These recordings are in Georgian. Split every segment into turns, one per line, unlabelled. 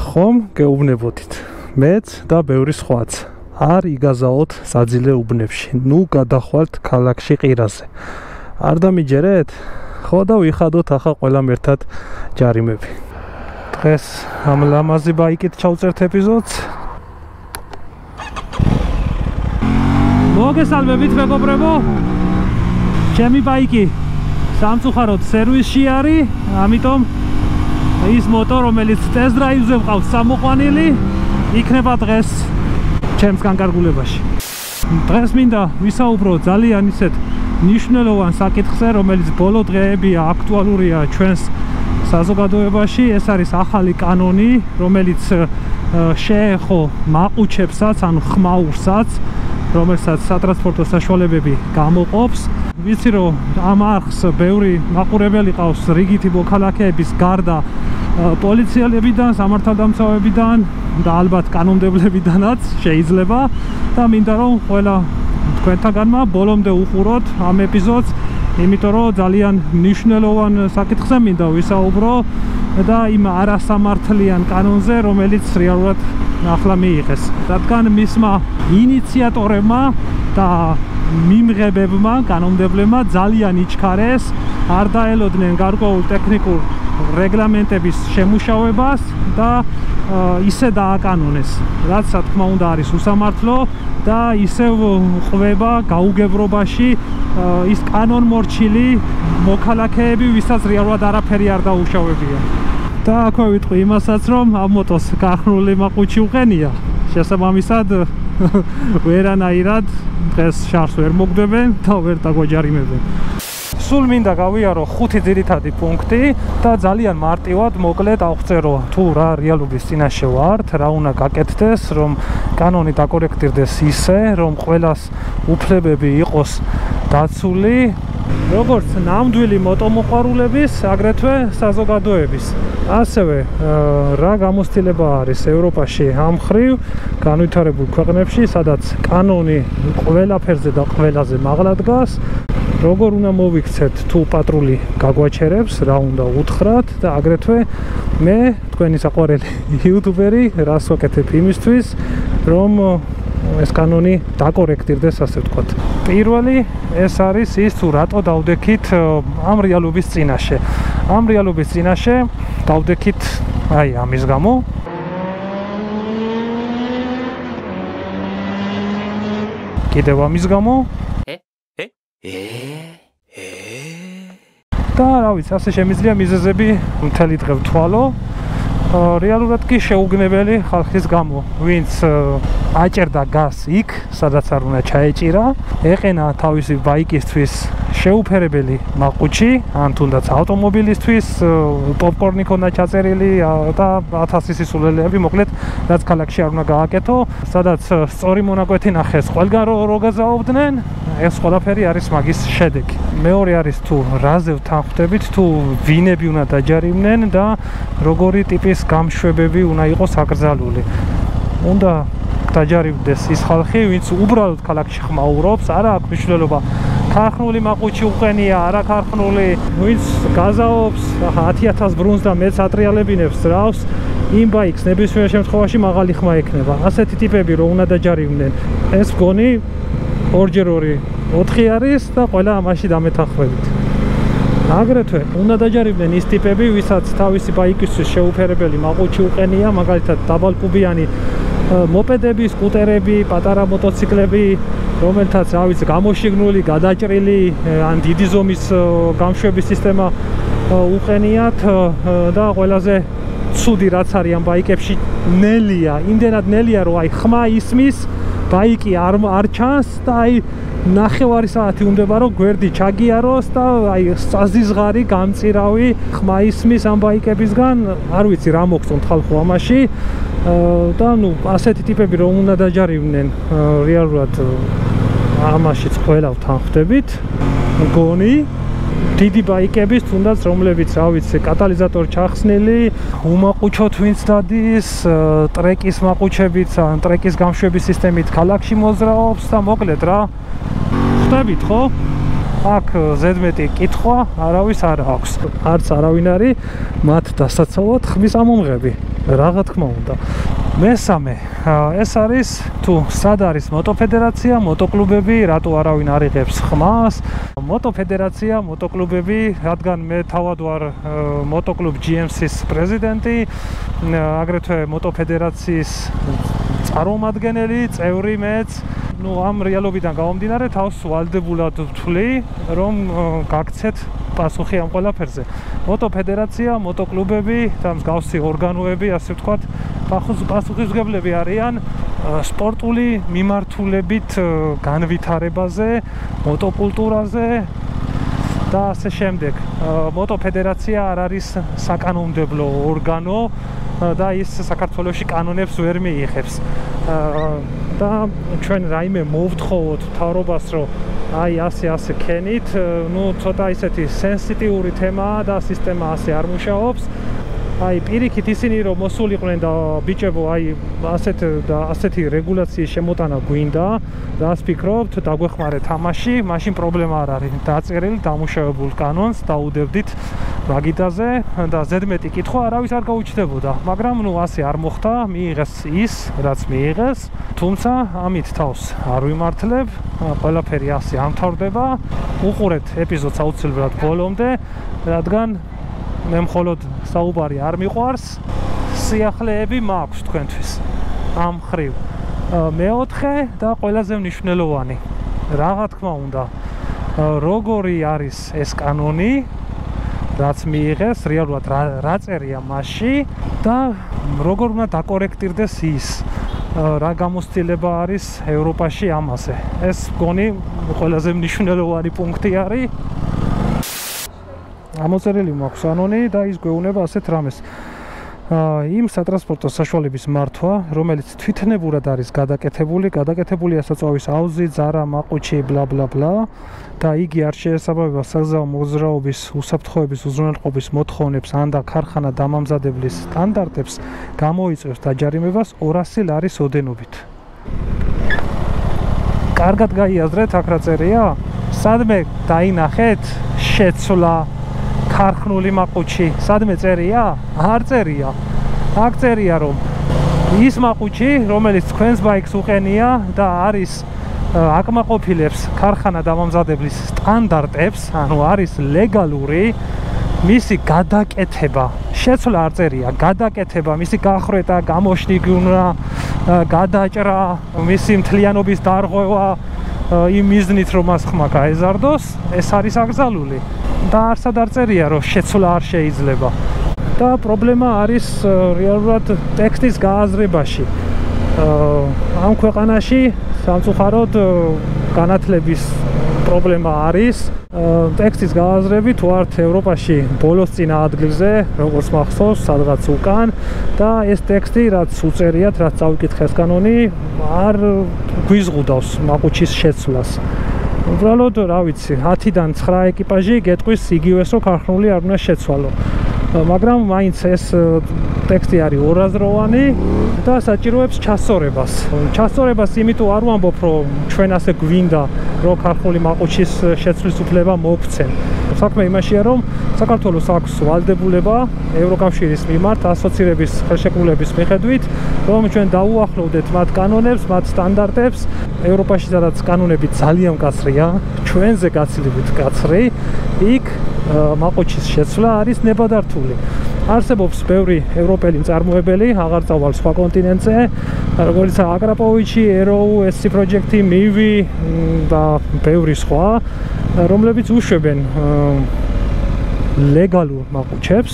ხომ გეუბნებოდით მეც და ბევრი სხვაც არ იგაზაოთ საძილე უბნებში ნუ გადახვალთ ქალაქში ყირაზე არ დამიჯერეთ ხო და ვიხადოთ ახლა ყველამ ერთად ჯარიმები დღეს ამ ლამაზი ბაიკით ჩავწერთ ეპიზოდს მოგესალმებით მეგობრებო ჩემი ბაიკი სამწუხაროდ სერვისში არის ამიტომ ის მოტო რომელიც ტესტ დრაივზე ვყავს სამოყვანილი იქნება დღეს ჩემს განკარგულებაში დღეს მინდა ვისაუბრო ძალიან ისეთ მნიშვნელოვან საკითხზე რომელიც ბოლო დღეებია აქტუალურია ჩვენს საზოგადოებაში ეს არის ახალი კანონი რომელიც შეეხო მაყუჩებსაც ანუ ხმაურსაც რომელსაც სატრანსპორტო საშუალებები გამოყოფს ვიცი რომ ამ არხს ბევრი მაყურებელი ყავს რიგითი მოქალაქეების გარდა პოლიციელებიდან, სამართალდამცავებიდან და ალბათ კანონმდებლებიდანაც შეიძლება და მინდა რომ ყველა თქვენთაგანმა ბოლომდე უყუროთ ამ ეპიზოდს იმიტომ რომ ძალიან მნიშვნელოვან საკითხზე მინდა ვისაუბრო და იმ არასამართლიან კანონზე რომელიც რეალურად ახლა მიიღეს რადგან მისმა ინიციატორებმა და მიმღებებმა კანონმდებლებმა ძალიან იჩქარეს არ დაელოდნენ გარკვეულ ტექნიკურ რეგლამენტების შემუშავებას და ისე დააკანონეს რაც რა თქმა უნდა არის უსამართლო და ისევ ყვება გაუგებრობაში ის კანონმორჩილი მოქალაქეები ვისაც რეალურად არაფერი არ დაუშავებია და აქვე ვიტყვი იმასაც რომ ამ მოტოს გახსნილი მაყუჩი უყენია შესაბამისად ვერანაირად დღეს შარს ვერ მოგდებენ და ვერ დაგვაჯარიმებენ სულ მინდა გავიარო 5 ძირითადი პუნქტი და ძალიან მარტივად მოკლედ აღწერო თუ რა რეალობის წინაშე ვართ, რა უნდა გაკეთდეს, რომ კანონი დაკორექტირდეს ისე, რომ ყველას უფლებები იყოს დაცული, როგორც ნამდვილი მოტომოყვარულების, აგრეთვე საზოგადოების. ასევე რა გამოცდილება არის ევროპაში ამ მხრივ განვითარებულ ქვეყნებში, სადაც კანონი ყველაფერზე და ყველაზე მაღლა დგას. როგორ უნდა მოვიქცეთ თუ პატრული გაგვაჩერებს, რა უნდა უთხრათ და აგრეთვე მე თქვენი საყვარელი იუთუბერი რას ვაკეთებ იმისთვის, რომ ეს კანონი დაკორექტირდეს, ასე ვთქვათ. პირველი ეს არის ის თუ რატო დავდექით ამ რეალობის წინაშე. ამ რეალობის წინაშე დავდექით აი ამის გამო. კიდევ ამის გამო. და რა ვიცი, ასე შემიძლია მიზეზები მთელი დღე ვთვალო. რეალურად კი შეუგნებელი ხალხის გამო, ვინც აჭერდა გას იქ, სადაც არ უნდა ჩაეჭირა, ეყენა თავისი ბაიკისთვის შეუფერებელი მაყუჩი, ან თუნდაც ავტომობილისთვის პოპკორნი ქონდა ჩაწერილი და 1000 სისულელეები, მოკლედ, რაც ქალაქში არ უნდა გააკეთო, სადაც სწორი მონაკვეთი ნახეს, ყველგან რო გაზაობდნენ, ეს ყველაფერი არის მაგის შედეგი. მეორე არის თუ რაზე ვთანხმდებით, თუ ვინები უნდა დაჯარიმდნენ და როგორი ტიპის გამშვებები უნდა იყოს აკრძალული. უნდა დაჯარიმდეს ის ხალხი, ვინც უბრალოდ ქალაქში ხმაურობს, არა აქვს მნიშვნელობა ქარხნული მაყუჩი უყენია, არა ქარხნული, ვინც გაზაობს 10000 ბრუნს და მეც ატრიალებინებს რავს, იმ ბაიკს ნებისმიერ შემთხვევაში მაღალი ხმა ექნება. ასეთი ტიპები რომ უნდა დაჯარიმდნენ, ეს მგონი 2x2 4 არის და ყველა ამაში დამეთანხმებით. აგრეთვე უნდა დაჯარიმდნენ ის ტიპები, ვისაც თავისი ბაიკისთვის შეუფერებელი მაყუჩი უყენია, მაგალითად დაბალკუბიანი მოპედები, სკუტერები, პატარა მოტოციკლები, რომელთაც რა ვიცი, გამოშიგნული, გადაჭრილი, ან დიდი ზომის გამშვების სისტემა უყენიათ და ყველაზე ცუდი რაც არის ამ ბაიკებში ნელია, იმდენად ნელია, რომ აი ხმა ისმის, ბაიკი არ ჩანს და აი ნახევარი საათი უნდება რომ გვერდი ჩაგიაროს და აი საზიზღარი გამწირავი ხმა ისმის ამ ბაიკებისგან არ ვიცი რა მოგწონთ ხალხო ამაში და ნუ ასეთი ტიპები რომ უნდა დაჯარიმდნენ რეალურად ამაშიც ყველა ვთანხმდებით მგონი დიდი ბაიკების თუნდაც რომლებიც რა ვიცი კატალიზატორი ჩახსნილი უმაყუჩოთ ვინც დადის ტრეკის მაყუჩებით ან ტრეკის გამშვების სისტემით ქალაქში მოძრაობს და მოკლედ რა ხვდებით ხო აქ ზედმეტი კითხვა არავის არ აქვს არც არავინ არის მათ დასაცავად ხმის ამომღები რა თქმა უნდა. მესამე, ეს არის თუ სად არის მოტოფედერაცია, მოტოკლუბები, რატო არავინ არ იღებს ხმას. მოტოფედერაცია, მოტოკლუბები, რადგან მე თავად ვარ მოტოკლუბ GMC-ის პრეზიდენტი, აგრეთვე მოტოფედერაციის წარმომადგენელი, წევრი მეც. ამ რეალობიდან გამომდინარე თავს ვალდებულად ვთვლი, რომ გაგცეთ პასუხი ამ ყველაფერზე. მოტოფედერაცია, მოტოკლუბები და მსგავსი ორგანოები, ასე ვთქვათ, პასუხისმგებლები არიან სპორტული მიმართულებით განვითარებაზე, მოტოკულტურაზე და ასე შემდეგ. მოტოფედერაცია არ არის საკანონმდებლო ორგანო და ის საქართველოში კანონებს ვერ მიიღებს. და ჩვენ რაიმე მოვთხოვოთ მთავრობას, რომ აი ასე ქენით, ცოტა ისეთი სენსიტიური თემაა და სისტემა ასე არ მუშაობს. აი პირიქით ისინი რომ მოსულიყვნენ და ბიჭებო, აი ასეთი რეგულაციის შემოტანა გვინდა, რას ფიქრობთ, დაგვეხმარეთ ამაში, მაშინ პრობლემა არ არის. დაწერილი, დამუშავებულ კანონს დაუდევდით მაგიდაზე და ზედმეტი კითხვა არავის არ გაუჩნდებოდა. მაგრამ ასე არ მოხდა, მიიღეს ის, რაც მიიღეს. თუმცა ამით თავს არ ვიმართლებ, ყველაფერი ასე არ მთავრდება. უყურეთ ეპიზოდს აუცილებლად ბოლომდე, რადგან მე მხოლოდ საუბარი არ მიყვარს, სიახლეები მაქვს თქვენთვის ამ ხრივ. მეოთხე და ყველაზე მნიშვნელოვანი, რა თქმა უნდა, როგორი არის ეს კანონი, რაც მიიღეს, რეალურად რა წერია მასში და როგორ უნდა დაკორექტირდეს ის, რა გამოცდილება არის ევროპაში ამაზე. ეს მგონი ყველაზე მნიშვნელოვანი პუნქტი არის. ამოწერილი მაქვს კანონი და ის გვეუბნება ასეთ რამეს. იმ სატრანსპორტო საშუალების მართვა, რომელიც თვითნებურად არის გადაკეთებულია საწვავის აუზი, ძარა, მაყუჩი, ბლა ბლა ბლა და იგი არ შეესაბამება საგზაო მოძრაობის უსაფრთხოების უზრუნველყოფის მოთხოვნებს ან და ქარხანა დამამზადებლის სტანდარტებს, გამოიწვევს დაჯარიმებას 200 ლარის ოდენობით. კარგად გაიაზრეთ, აქ რა წერია? სადმე დაინახეთ შეცვლა ქარხნული მაყუჩი, სადმე წერია? არ წერია. აქ წერია, რომ ის მაყუჩი, რომელიც თქვენს ბაიკს უყენია და არის აკმაყოფილებს ქარხანა დამამზადებლის სტანდარტებს, ანუ არის ლეგალური, მისი გადაკეთება, შეცვლა არ წერია, გადაკეთება, მისი გახრეტა, გამოშნიგუნა, გადაჭრა, მისი მთლიანობის დარღვევა იმ მიზნით, რომ მას ხმა გაეზარდოს, ეს არის აკრძალული. და არსად არ წერია, რომ შეცვლა არ შეიძლება. და პრობლემა არის რეალურად ტექსტის გააზრებაში. ამ ქვეყანაში სამწუხაროდ განათლების პრობლემა არის. ტექსტის გააზრები თუ არ ევროპაში ბოლოს წინა ადგილზე, როგორც მახსოვს, სადღაც უკან და ეს ტექსტი, რაც უწერიათ, რაც წავიკითხეს კანონი, არ გვიზღუდავს მაყუჩის შეცვლას. უბრალოდ, რა ვიცი, 10-დან 9 ეკიპაჟი გეტყვის იგივეს, რომ ქარხნული არ უნდა შეცვალო. მაგრამ მაინც ეს ტექსტი არის ორაზროვანი და საჭიროებს ჩასწორებას. ჩასწორებას იმიტომ არ ვამბობ, რომ ჩვენ ასე გვინდა, რომ ქარხნული მაყუჩის შეცვლის უფლება მოგცენ. საქმე იმაშია, რომ საქართველოს აქვს ვალდებულება ევროკავშირის მიმართ ასოცირების ხელშეკრულების მიხედვით, რომ ჩვენ დაუახლოვდეთ მათ კანონებს, მათ სტანდარტებს. ევროპაში სადაც კანონები ძალიან მკაცრია, ჩვენზე გაცილებით მკაცრი, იქ მაყუჩის შეცვლა არის ნებადართული. არსებობს ბევრი ევროპელი მწარმოებელი, აღარ წავალ სხვა კონტინენტზე, როგორც აკრაპოვიჩი, ეროუ, SC პროექტი, მივი და ბევრი სხვა, რომლებიც უშვებენ ლეგალურ მაყუჩებს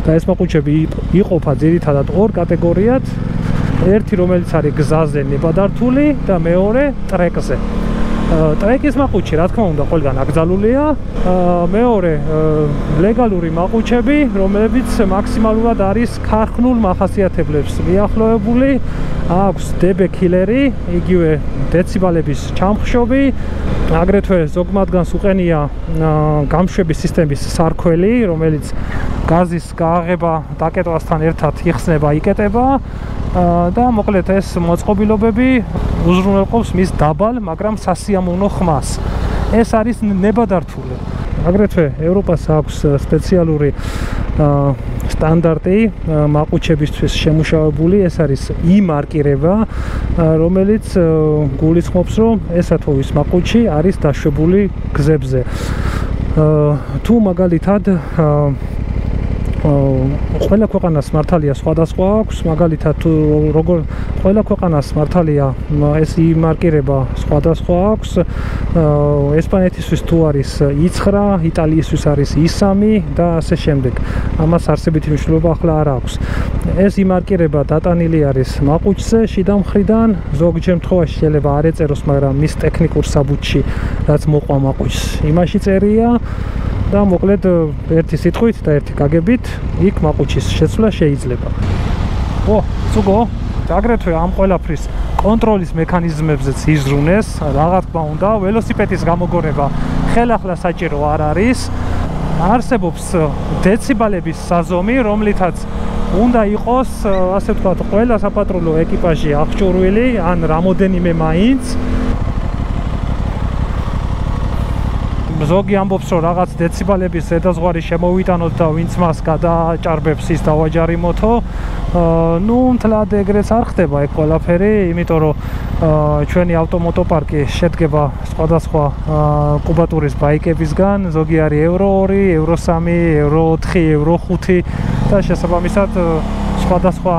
და ეს მაყუჩები იყოფა ძირითადად ორ კატეგორიად. ერთი, რომელიც არის გზაზე ნებადართული და მეორე ტრეკზე. ტრეკის მაყუჩი, რა თქმა უნდა, ყველგან აკრძალულია. მეორე ლეგალური მაყუჩები, რომლებიც მაქსიმალურად არის ქარხნულ მახასიათებლებს მიახლოებული, აქვს DB killer-ი, იგივე დეციბალების ჩამხშობი, აგრეთვე ზოგ მათგანს უყენია გამშვების სისტემის სარქველი, რომელიც გაზის გააღება დაკეტვასთან ერთად იხსნება, იკეტება და მოკლედ ეს მოწყობილობები უზრუნველყოფს მის დაბალ, მაგრამ სასიამოვნო ხმას. ეს არის ნებადართული. აგრეთვე ევროპას აქვს სპეციალური სტანდარტი მაყუჩებისთვის შემუშავებული, ეს არის იმარკირება, რომელიც გულისხმობს, რომ ესა თუ ის მაყუჩი არის დაშვებული გზებზე. თუ მაგალითად ყველა ქვეყანას მართალია სხვადასხვა აქვს, მაგალითად თუ როგორ ყველა ქვეყანას მართალია ეს იმარკირება სხვადასხვა აქვს. ესპანეთისთვის თუ არის I9, იტალიისთვის არის I3 და ასე შემდეგ. ამას არსებითი მნიშვნელობა ახლა არ აქვს. ეს იმარკირება დატანილი არის მაყუჩზე შიდა მხრიდან, ზოგჯერ შემთხვევაში შეიძლება არ ეწეროს, მაგრამ მის ტექნიკურ საბუთში, რაც მოყვა მაყუჩს, იმაში წერია. და მოკლედ ერთი სიტყვით და ერთი გაგებით იქ მაყუჩის შეცვლა შეიძლება. ცუგო, აგრეთვე ამ ყველაფრის კონტროლის მექანიზმებზეც იზრუნეს, რა თქმა უნდა, ველოსიპედის გამოგონება ხელახლა საჭირო არ არის. არსებობს დეციბალების საზომი, რომლითაც უნდა იყოს, ასე ვთქვათ, ყველა საპატრულო ეკიპაჟი აღჭურვილი, ან რამოდენიმე მაინც. ზოგი ამბობს, რომ რაღაც დეციბალების ზედაზღვარი შემოვიტანოთ და ვინც მას გადააჭარბებს, ის დავაჯარიმოთო. მთლად ეგრეც არ ხდება ეგ ყველაფერი, იმიტომ რომ ჩვენი ავტომოტოპარკი შედგება სხვადასხვა კუბატურის ბაიკებისგან, ზოგი არის Euro 2, Euro 3, Euro 4, Euro 5 და შესაბამისად სხვადასხვა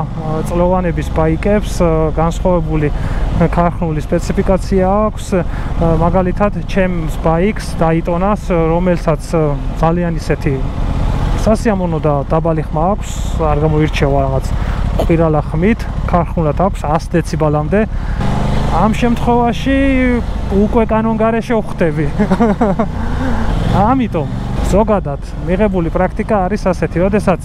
წლოვანების ბაიკებს განსხვავებული ქარხნული სპეციფიკაცია აქვს. მაგალითად, ჩემს ბაიკს დაიტონას, რომელსაც ძალიან ისეთი სასიამოვნო და დაბალი ხმა აქვს, არ გამოირჩევა რაღაც ყვირალა ხმით, ქარხნულად აქვს 100 დეციბალამდე. ამ შემთხვევაში უკვე კანონგარეშე ვხვდები. ამიტომ ზოგადად მიღებული პრაქტიკა არის ასეთი, როდესაც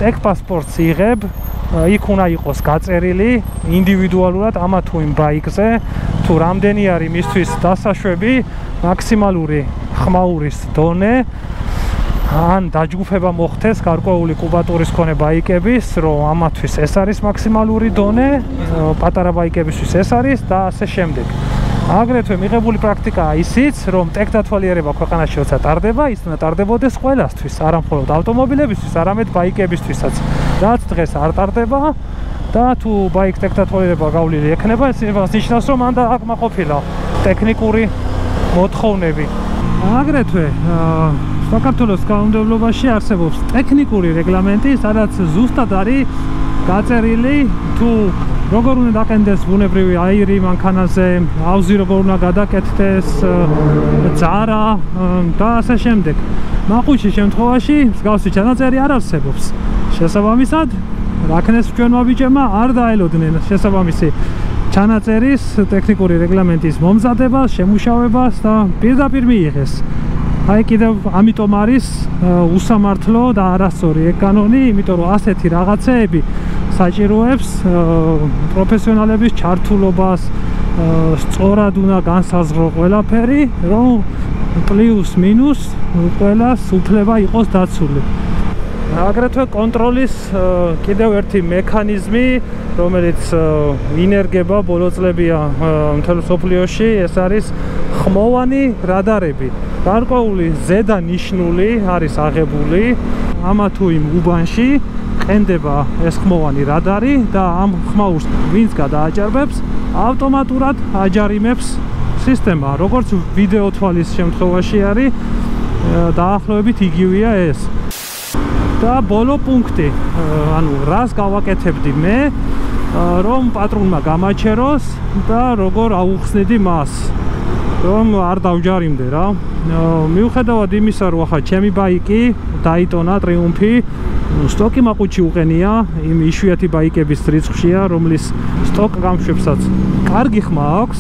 ტექპასპორტს იღებ, იქ უნდა იყოს გაწერილი ინდივიდუალურად ამა თუ იმ ბაიკზე, თუ რამდენი არის მისთვის დასაშვები, მაქსიმალური ხმაურის დონე, ან დაჯგუფება მოხდეს გარკვეული კუბატურის მქონე ბაიკების, რომ ამათვის ეს არის მაქსიმალური დონე, პატარა ბაიკებისთვის ეს არის და ასე შემდეგ. აგრეთვე მიღებული პრაქტიკაა ისიც, რომ ტექდათვალიერება ქვეყანაში როცა ტარდება, ის უნდა ტარდებოდეს ყველასთვის, არა მხოლოდ ავტომობილებისთვის, არამედ ბაიკებისთვისაც. რაც დღეს არ ტარდება და თუ ბაიქს ტექდათვალიერება გავლილი ექნება, ეს ნიშნავს, რომ მან დააკმაყოფილა ტექნიკური მოთხოვნები. აგრეთვე საქართველოს კანონმდებლობაში არსებობს ტექნიკური რეგლამენტი, სადაც ზუსტად არის გაწერილი თუ როგორ უნდა დაყენდეს ბუნებრივი აირი მანქანაზე, ავზი როგორ უნდა გადაკეთდეს, ძარა და ასე შემდეგ. მაყუჩის შემთხვევაში მსგავსი ჩანაწერი არ არსებობს. შესაბამისად, რაკნეს ჩვენმა ბიჭებმა არ დაელოდნენ შესაბამისი ჩანაწერის ტექნიკური რეგლამენტის მომზადებას, შემუშავებას და პირდაპირ მიიღეს. აი კიდევ ამიტომ არის უსამართლო და არასწორი ეგ კანონი, იმიტომ რომ ასეთი რაღაცეები საჭიროებს პროფესიონალების ჩართულობას, სწორად უნდა განსაზღვრო ყველაფერი, რომ პლუს მინუს ყველას უფლება იყოს დაცული. აგრეთვე კონტროლის კიდევ ერთი მექანიზმი, რომელიც ინერგება ბოლო წლებია მთელ მსოფლიოში, ეს არის ხმოვანი რადარები. გარკვეული ზედა ნიშნული არის აღებული ამა თუ იმ უბანში ყენდება ეს ხმოვანი რადარი და ამ ხმაურს ვინც გადააჭარბებს, ავტომატურად აჯარიმებს სისტემა. როგორც ვიდეო თვალის შემთხვევაში არის, დაახლოებით იგივეა ეს. და ბოლო პუნქტი, ანუ რას გავაკეთებდი მე, რომ პატრონმა გამაჩეროს და როგორ აუხსნიდი მას, რომ არ დავჯარიმდე რა. მიუხედავად იმისა, რომ ახლა ჩემი ბაიკი დაიტონა ტრიუმფი, სტოკი მაყუჩი უყენია, იმ იშვიათი ბაიკების რიცხვშია, რომლის სტოკ გამშვებსაც კარგი ხმა აქვს,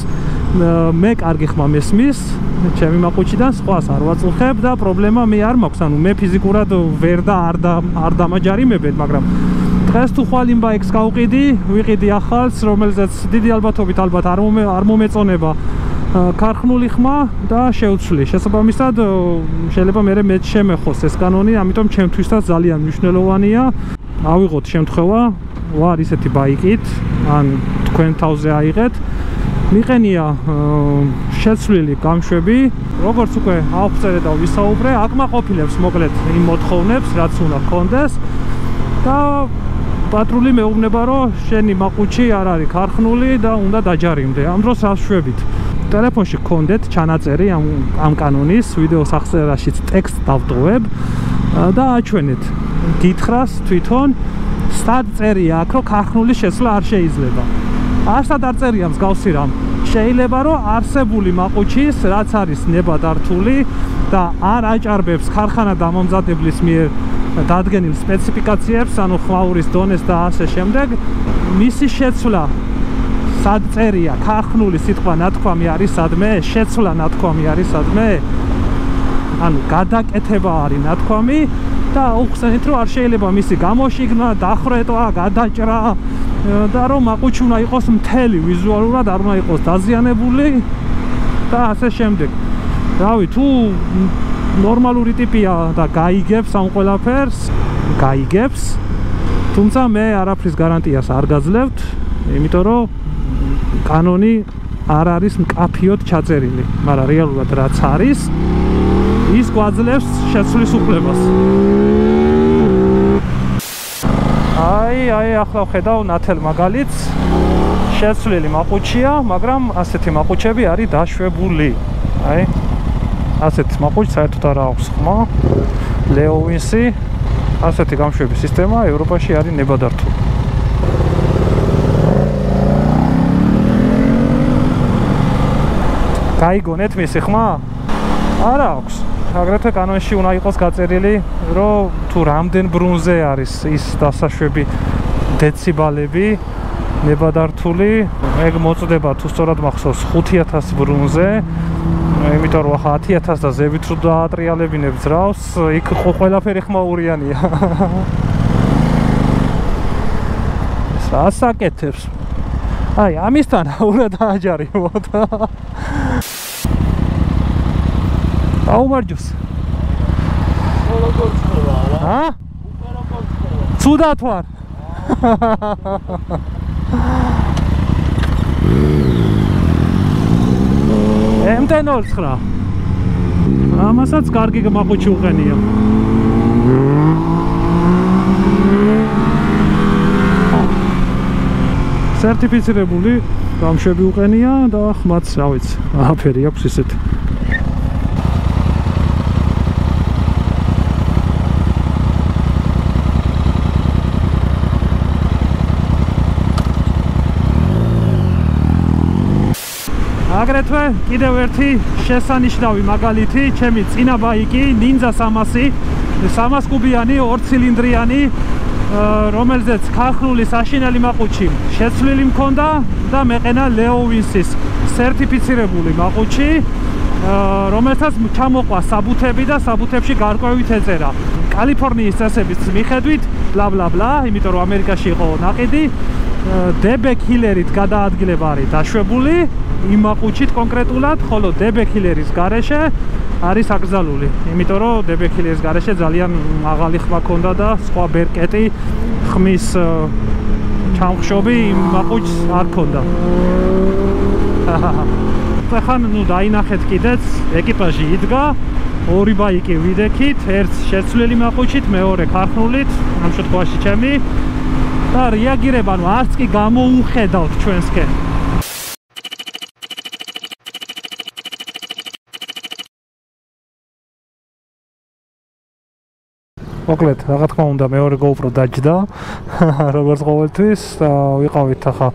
მე კარგი ხმა მესმის ჩემი მაყუჩიდან, სხვას არ ვაწუხებ და პრობლემა მე არ მაქვს, ანუ მე ფიზიკურად ვერ და არ დამაჯარიმებენ, მაგრამ დღეს თუ ხვალ იმ ბაიკს გავყიდი, ვიყიდი ახალს, რომელზეც დიდი ალბათობით ალბათ არ მომეწონება ქარხნული ხმა და შევცვლი. შესაბამისად, შეიძლება მე მეც შემეხოს ეს კანონი, ამიტომ ჩემთვისაც ძალიან მნიშვნელოვანია ავიღოთ შემთხვევა, ვარ ისეთი ბაიკით, ან თქვენ თავზე აიღეთ მიყენია შეცვლილი გამშვები, როგორც უკვე ავწერე და ვისაუბრე, აკმაყოფილებს მოკლედ იმ მოთხოვნებს, რაც უნდა გქონდეს და პატრული მეუბნება, რომ შენი მაყუჩი არ არის ქარხნული და უნდა დაჯარიმდე. ამ დროს რას შვებით? ტელეფონში გქონდეთ ჩანაწერი ამ კანონის, ვიდეოს აღწერაშიც ტექსტ დავტოვებ და აჩვენეთ. გითხრას თვითონ სად წერია აქ, რომ ქარხნული შეცვლა არ შეიძლება. არსად არ წერია მსგავსი რამ. შეიძლება რომ არსებული მაყუჩის, რაც არის ნებადართული და არ აჭარბებს ქარხანა დამამზადებლის მიერ დადგენილ სპეციფიკაციებს, ანუ ხმაურის დონეს და ასე შემდეგ, მისი შეცვლა სად წერია, ქარხნული სიტყვა ნათქვამი არის სადმე, შეცვლა ნათქვამი არის სადმე, ანუ გადაკეთება არის ნათქვამი და უხსენით, რომ არ შეიძლება მისი გამოშიგნა, დახრეტვა, გადაჭრა და რომ მაყუჩი უნდა იყოს მთელი ვიზუალურად, არ უნდა იყოს დაზიანებული და ასე შემდეგ. რავი, თუ ნორმალური ტიპია და გაიგებს ამ ყველაფერს, გაიგებს, თუმცა მე არაფრის გარანტიას არ გაძლევთ, იმიტომ რომ კანონი არ არის მკაფიოდ ჩაწერილი, მაგრამ რეალურად რაც არის, ის გვაძლევს შეცვლის უფლებას. აი, ახლა ვხედავ ნათელ მაგალითს, შეცვლილი მაყუჩია, მაგრამ ასეთი მაყუჩები არის დაშვებული. აი, ასეთი მაყუჩი საერთოდ არ აქვს ხმა, ლეოვინსი, ასეთი გამშვების სისტემა ევროპაში არის ნებადართული. გაიგონეთ მისი ხმა? არა აქვს. აგრეთვე კანონში უნდა იყოს გაწერილი, რომ თუ რამდენ ბრუნზე არის ის დასაშვები დეციბალები ნებადართული, ეგ მოწდება თუ სწორად მახსოვს 5000 ბრუნზე, იმიტომ რომ ახლა 10000 და ზევით რო დაატრიალებინებ ძრავს, იქ ყველაფერი ხმაურიანია. ეს რას აკეთებს? აი, ამისთან უნდა დააჯარიმოთ. აუმარჯოს.
როგორ ხდება რა?
ჰა?
როგორ ხდება?
ცუდად ვარ. M1009. ამასაც კარგი მაყუჩი უყენია. სერტიფიცირებული გამშვები უყენია და ხმაც, რა ვიცი, არაფერი აქვს ისეთი. აგრეთვე კიდევ ერთი შესანიშნავი მაგალითი, ჩემი წინა ბაიკი Ninja 300, 300 კუბიანი, 2 ცილინდრიანი, რომელზეც ქარხნული საშინელი მაყუჩი შეცვლილი მქონდა და მეყენა ლეოვინსის სერტიფიცირებული მაყუჩი, რომელსაც ჩამოყვა საბუთები და საბუთებში გარკვევით ეწერა. კალიფორნიის წესების მიხედვით, ბლა ბლა ბლა, იმიტომ რომ ამერიკაში იყო ნაყიდი, DB Killer-ით გადაადგილება არის დაშვებული იმ მაყუჩით კონკრეტულად, ხოლო DB Killer-ის გარეშე არის აკრძალული, იმიტომ რომ DB Killer-ის გარეშე ძალიან მაღალი ხმა ქონდა და სხვა ბერკეტი ხმის ჩამხშობი იმ მაყუჩს არ ქონდა. ახლა ნუ დაინახეთ კიდეც, ეკიპაჟი იდგა, ორი ბაიკი ვიდექით, ერთ შეცვლილი მაყუჩით, მეორე ქარხნულით, ამ შემთხვევაში ჩემი და რეაგირება, ნუ არც კი გამოუხედავთ ჩვენსკენ. მოკლედ, რა თქმა უნდა, მეორე GoPro დაჯდა, როგორც ყოველთვის, ვიყავით ახლა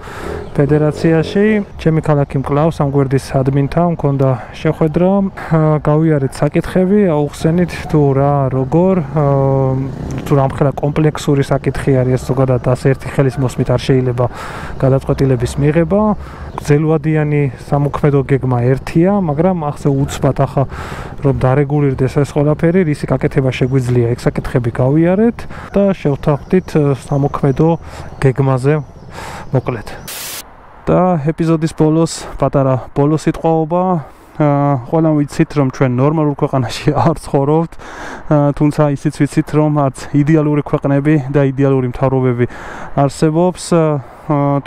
ფედერაციაში, ჩემი ქალაქი მკლავს ამ გვერდის ადმინთან, მქონდა შეხვედრა, გავიარეთ საკითხები, აუხსენით თუ რა, როგორ, თუ რამხელა კომპლექსური საკითხი არის, ზოგადად ასე ერთი ხელის მოსმით არ შეიძლება გადაწყვეტილების მიღება. გრძელვადიანი სამოქმედო გეგმა ერთია, მაგრამ ახლა უცბად ახლა რომ დარეგულირდეს ეს ყველაფერი, რისი გაკეთება შეგვიძლია, ეგ საკითხები გავიარეთ და შევთანხმდით სამოქმედო გეგმაზე მოკლედ. და ეპიზოდის ბოლოს პატარა ბოლო სიტყვაობა. ყველამ ვიცით, რომ ჩვენ ნორმალურ ქვეყანაში არ ცხოვრობთ, თუმცა ისიც ვიცით, რომ არც idеალური ქვეყნები და idеალური მთავრობები არსებობს,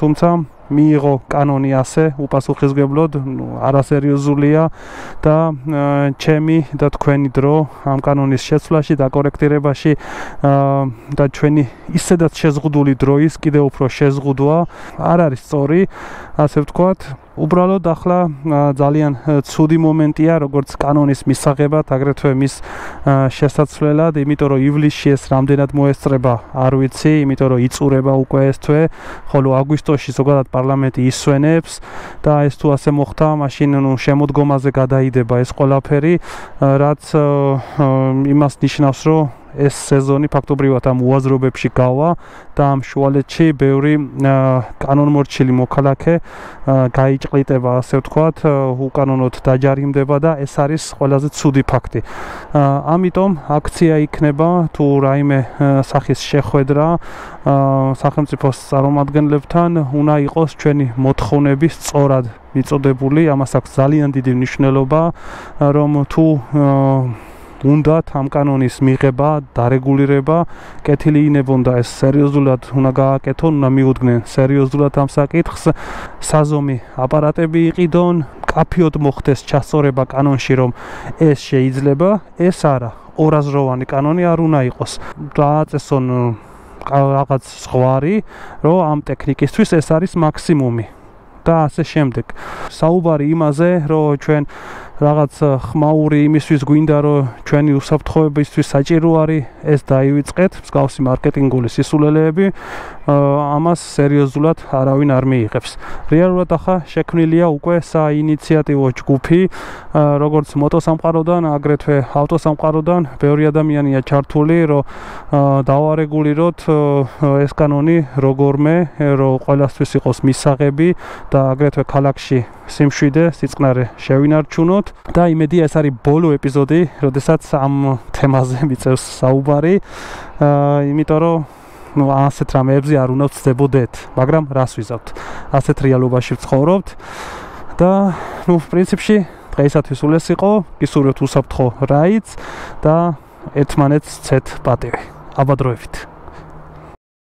თუმცა მიიღო კანონი ასე უპასუხისმგებლოდ, არასერიოზულია და ჩემი და თქვენი დრო ამ კანონის შეცვლაში და კორექტირებაში და ჩვენი ისედაც შეზღუდული დროის კიდევ უფრო შეზღუდვა არ არის სწორი, ასე ვთქვათ. უბრალოდ ახლა ძალიან ცუდი მომენტია როგორც კანონის მისაღებად, აგრეთვე მის შესაცვლელად, იმიტომ რომ ივლისში ეს რამდენად მოესწრება, არ ვიცი, იმიტომ რომ იწურება უკვე ეს თვე, ხოლო აგვისტოში ზოგადად პარლამენტი ისვენებს და ეს თუ ასე მოხდა, მაშინ შემოდგომაზე გადაიდება ეს ყველაფერი, რაც იმას ნიშნავს, რომ ეს სეზონი ფაქტობრივად ამ უაზრობებში გავა და ამ შუალედში ბევრი კანონმორჩილი მოქალაქე გაიჭყლიტება, ასე ვთქვათ, უკანონოდ დაჯარიმდება და ეს არის ყველაზე ცუდი ფაქტი. ამიტომ აქცია იქნება თუ რაიმე სახის შეხვედრა სახელმწიფოს წარმომადგენლებთან, უნდა იყოს ჩვენი მოთხოვნები სწორად მიწოდებული, ამას აქვს ძალიან დიდი მნიშვნელობა, რომ თუ უნდათ ამ კანონის მიღება, დარეგულირება, კეთილი ინებონდა ეს სერიოზულად უნდა გააკეთონ, უნდა მიუდგნენ სერიოზულად ამ საკითხს, საზომი აპარატები იყიდონ, კაფიოდ მოხდეს ჩასწორება კანონში, რომ ეს შეიძლება, ეს არა, ორაზროვანი კანონი არ უნდა იყოს. დააწესონ რაღაც ზღვარი, რომ ამ ტექნიკისთვის ეს არის მაქსიმუმი. და ასე შემდეგ. საუბარი იმაზე, რომ ჩვენ რაღაც ხმაური იმისთვის გვინდა, რომ ჩვენი უსაფრთხოებისთვის საჭირო არის, ეს დაივიწყეთ, მსგავსი მარკეტინგული სისულელეები, ამას სერიოზულად არავინ არ მიიღებს. რეალურად ახლა შექმნილია უკვე საინიციატივო ჯგუფი, როგორც მოტოსამყაროდან, აგრეთვე ავტოსამყაროდან, ბევრი ადამიანია ჩართული, რომ დავარეგულიროთ ეს კანონი როგორმე, რომ ყველასთვის იყოს მისაღები და აგრეთვე ქალაქში სიმშვიდე, სიწყნარე შევინარჩუნოთ და იმედია ეს არის ბოლო ეპიზოდი, როდესაც ამ თემაზე მიწევს საუბარი, იმიტომ რომ ასეთ რამეებზე არ უნდა ვცდებოდეთ, მაგრამ რას ვიზავთ? ასეთ რეალობაში ვცხოვრობთ და პრინციპში დღეისათვის ულეს იყო, გისურვებთ უსაფრთხო რაიც და ერთმანეთს ცეთ პატივი. აბა დროებით.